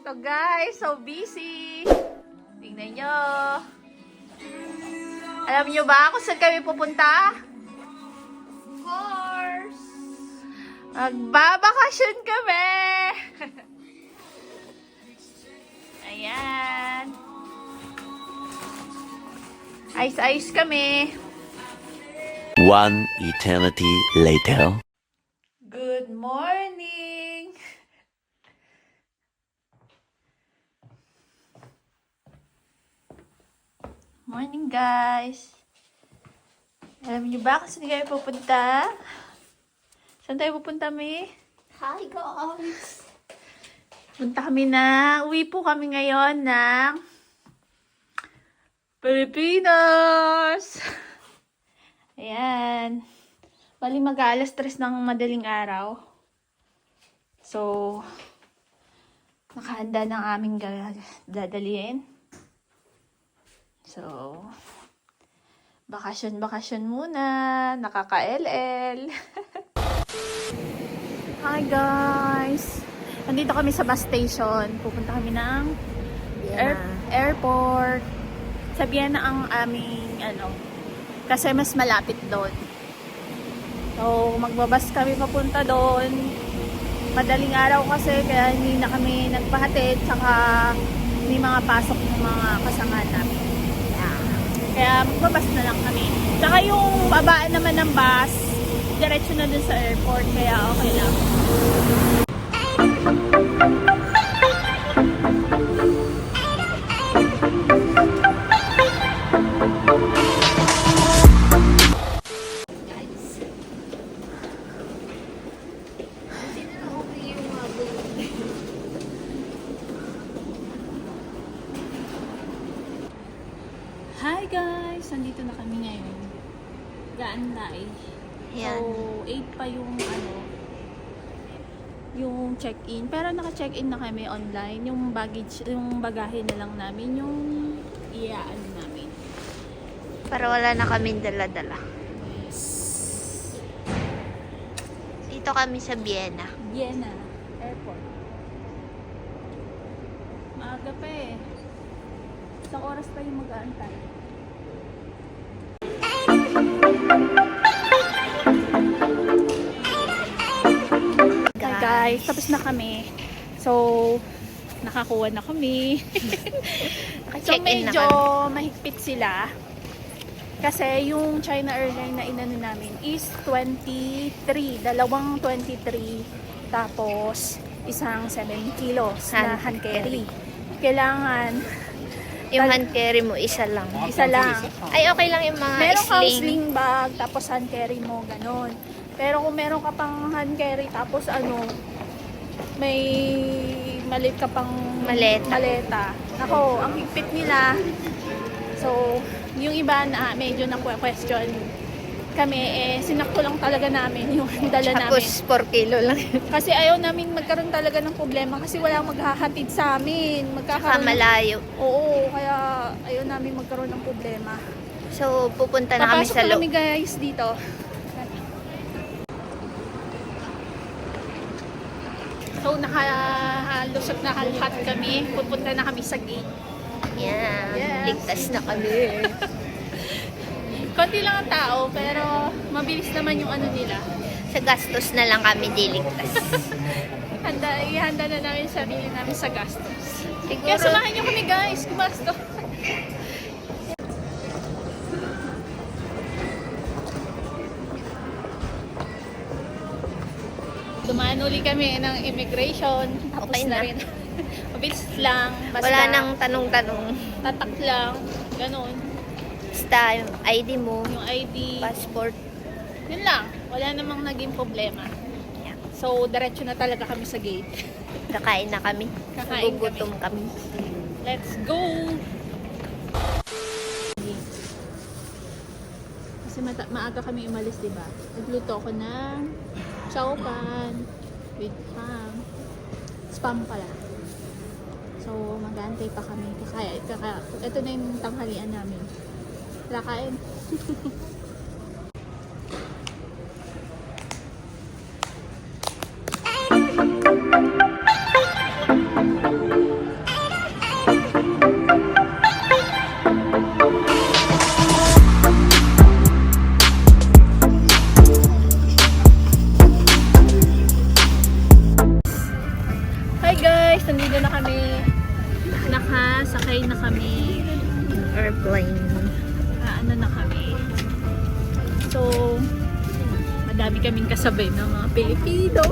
So guys, so busy. Tingnan nyo. Alam nyo ba kung saan kami pupunta? Of course. Magbabakasyon kami. Ayan. Ice-ice kami. One eternity later. Good morning. Morning guys. Alam niyo ba kung saan kayo pupunta? Saan tayo pupunta, Mi? Hi guys! Punta kami uwi po kami ngayon ng Pilipinas. Ayan. Bali mag-alas 3 ng madaling araw. So, nakahanda ng aming dadalhin. So, bakasyon muna. Nakaka-LL. Hi guys! Nandito kami sa bus station. Pupunta kami ng airport. Sa Vienna ang aming kasi mas malapit doon. So, magbabas kami papunta doon. Madaling araw kasi kaya hindi na kami nagpahatid, tsaka may mga pasok ng mga kasama namin. Kaya magbabas na lang kami. Tsaka yung babaan naman ng bus, diretso na dun sa airport, kaya okay lang. Hi guys! Nandito na kami ngayon. Gaanday. Yan. So, 8 pa yung yung check-in. Pero naka-check-in na kami online. Yung baggage, yung bagahe na lang namin. Yung namin. Para wala na kaming dala-dala. Yes. Dito kami sa Vienna. Vienna Airport. Maaga pa eh. Isang oras pa yung mag-aantay. Hi guys, tapos na kami. So, nakakuha na kami. So, Naka-check-in na medyo kami. mahigpit sila. Kasi yung China Airline na inano namin is 23. Dalawang 23. Tapos, isang 7 kilos na hand carry. Kailangan Yung hand carry mo, isa lang. isa lang. Ay, okay lang yung mga Meron kang sling. sling bag, tapos hand carry mo, ganon. Pero kung meron ka pang hand carry, tapos may maliit ka pang maleta. Ako, ang higpit nila. So, yung iba na medyo na question kami, sinakto lang talaga namin yung dala namin. Tapos 4 kilo lang. Kasi ayaw namin magkaroon talaga ng problema kasi wala maghahatid sa amin. Saka malayo. Oo, kaya ayaw namin magkaroon ng problema. So, pupunta na kami Papasok sa na loob. kami guys dito. So, nakalusot na lahat kami. Pupunta na kami sa gate. Yan. Yes. Ligtas na kami. Konti lang ang tao, pero mabilis naman yung nila. Sa gastos na lang kami diligtas. Ihanda na namin sarili namin sa gastos. Siguro, Kaya samahan nyo kami guys, gumasto. Dumaan uli kami ng immigration. Tapos Okay na na. rin. Mabilis lang. Basta wala nang tanong-tanong. tatak lang. Ganon. Basta yung ID mo, Yung ID. passport. Yun lang. Wala namang naging problema. Yan. So, diretso na talaga kami sa gate. Kakain na kami. Kakain Gugutom kami. Let's go! Kasi maaga kami umalis, di ba? Nagluto ko ng chow pan with ham. Spam pala. So, mag-aantay pa kami. Ito na yung tanghalian namin. Kakain. guys, nandito na kami. Nakasakay na kami. Airplane. Ano na kami. So, madami kaming kasabay ng mga Pilipino.